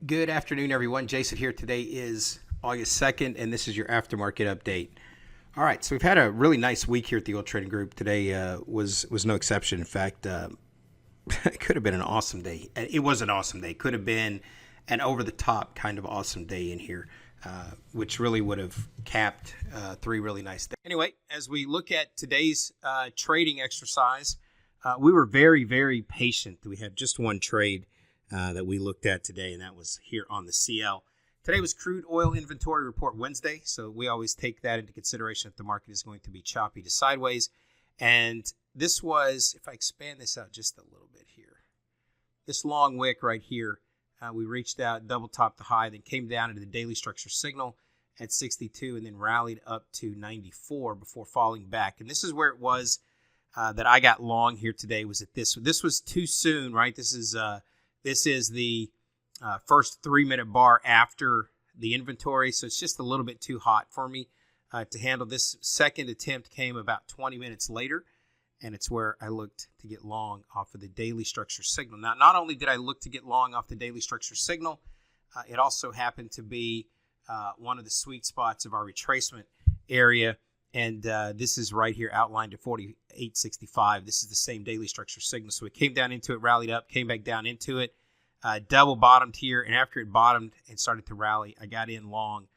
Good afternoon, everyone. Jason here. Today is August 2nd, and this is your aftermarket update. All right, so we've had a really nice week here at the Oil Trading Group. Today was no exception. In fact, it could have been an awesome day. It was an awesome day. It could have been an over-the-top kind of awesome day in here, which really would have capped three really nice days. Anyway, as we look at today's trading exercise, we were very, very patient. We had just one trade that we looked at today, and that was here on the CL. Today was crude oil inventory report Wednesday, so we always take that into consideration if the market is going to be choppy to sideways. And this was, if I expand this out just a little bit here, this long wick right here, we reached out, double topped the high, then came down into the daily structure signal at 62 and then rallied up to 94 before falling back. And this is where it was that I got long here today, was at this. This was too soon, right? This is the first 3-minute bar after the inventory, so it's just a little bit too hot for me to handle. This second attempt came about 20 minutes later, and it's where I looked to get long off of the daily structure signal. Now, not only did I look to get long off the daily structure signal, it also happened to be one of the sweet spots of our retracement area, and this is right here outlined at 48.65. This is the same daily structure signal. So it came down into it, rallied up, came back down into it, double bottomed here, and after it bottomed and started to rally, I got in long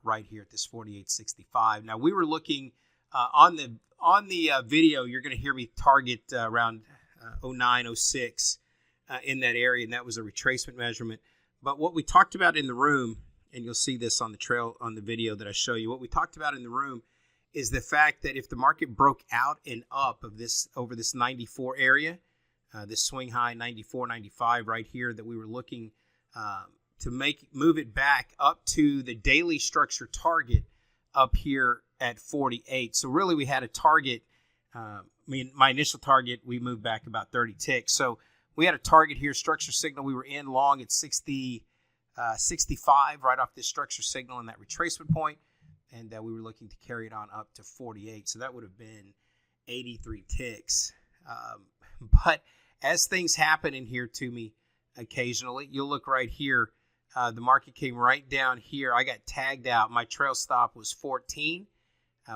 right here at this 48.65. Now we were looking on the video. You're going to hear me target around 09, 06 in that area, and that was a retracement measurement. But what we talked about in the room, and you'll see this on the video that I show you, what we talked about in the room is the fact that if the market broke out and up of this over this 94 area, this swing high 94, 95 right here, that we were looking to move it back up to the daily structure target up here at 48. So really we had a target. My initial target, we moved back about 30 ticks. So we had a target here, structure signal. We were in long at 65 right off this structure signal in that retracement point. And we were looking to carry it on up to 48. So that would have been 83 ticks. But as things happen in here to me occasionally, you'll look right here. The market came right down here. I got tagged out. My trail stop was 14.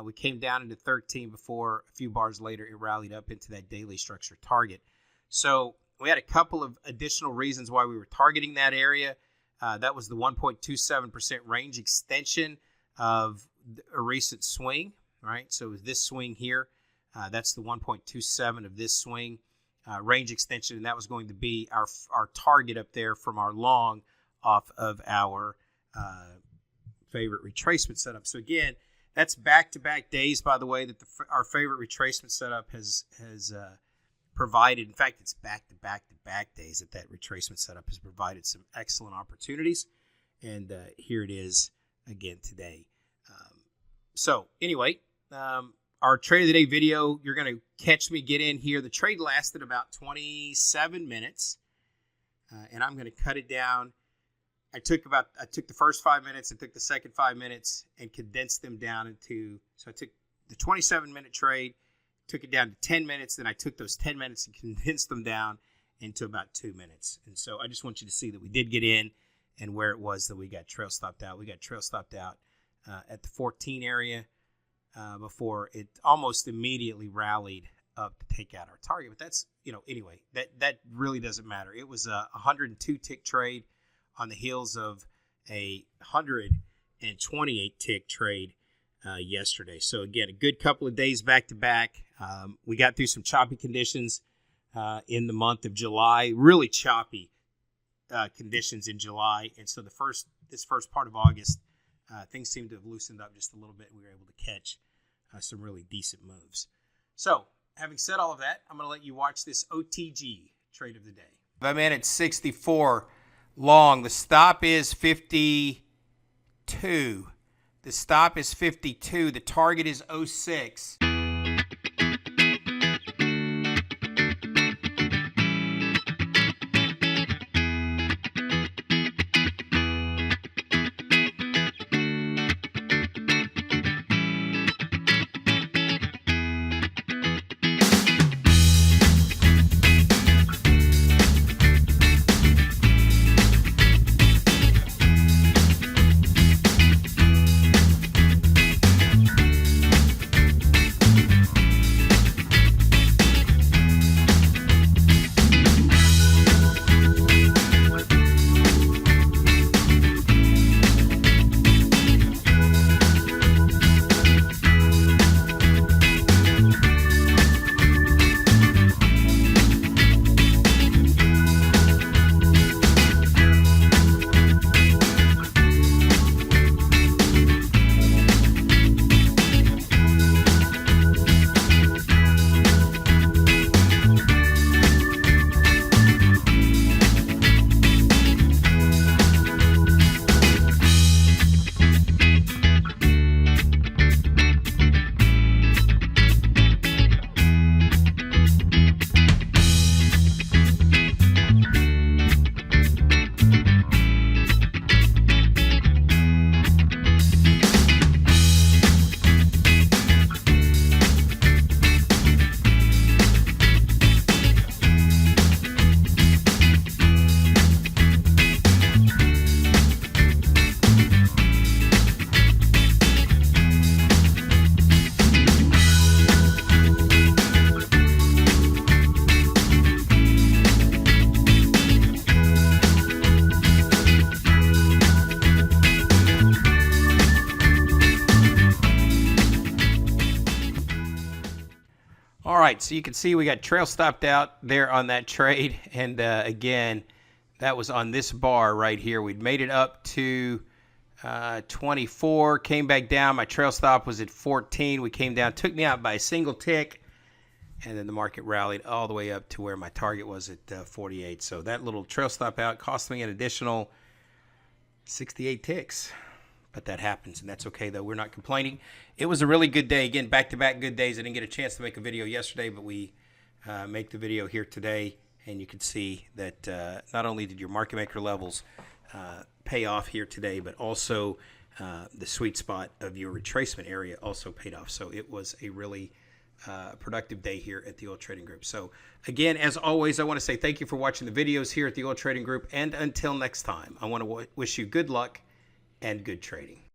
We came down into 13 before a few bars later it rallied up into that daily structure target. So we had a couple of additional reasons why we were targeting that area. That was the 1.27% range extension of a recent swing, right? So this swing here, that's the 1.27 of this swing range extension, and that was going to be our target up there from our long off of our favorite retracement setup. So again, that's back-to-back days, by the way, that our favorite retracement setup has provided. In fact, it's back-to-back days that retracement setup has provided some excellent opportunities, and here it is again today. So anyway, our trade of the day video, you're going to catch me get in here. The trade lasted about 27 minutes, and I'm going to cut it down. I took the first 5 minutes, I took the second 5 minutes, and condensed them down into. So I took the 27-minute trade, took it down to 10 minutes, then I took those 10 minutes and condensed them down into about 2 minutes. And so I just want you to see that we did get in, and where it was that we got trail stopped out. We got trail stopped out at the 14 area before it almost immediately rallied up to take out our target. But that's, anyway, that really doesn't matter. It was a 102 tick trade on the heels of a 128 tick trade yesterday. So again, a good couple of days back to back. We got through some choppy conditions in the month of July, really choppy conditions in July. And so this first part of August, things seem to have loosened up just a little bit. We were able to catch some really decent moves. So, having said all of that, I'm going to let you watch this OTG trade of the day. I'm in at 64 long. The stop is 52. The stop is 52. The target is 06. right, so you can see we got trail stopped out there on that trade, and again, that was on this bar right here. We'd made it up to 24, came back down. My trail stop was at 14. We came down, took me out by a single tick, and then the market rallied all the way up to where my target was at 48. So that little trail stop out cost me an additional 68 ticks. But that happens, and that's okay, though. We're not complaining. It was a really good day. Again, back-to-back good days. I didn't get a chance to make a video yesterday, but we make the video here today, and you can see that not only did your market maker levels pay off here today, but also the sweet spot of your retracement area also paid off. So it was a really productive day here at the Oil Trading Group. So again, as always, I want to say thank you for watching the videos here at the Oil Trading Group, and until next time, I want to wish you good luck and good trading.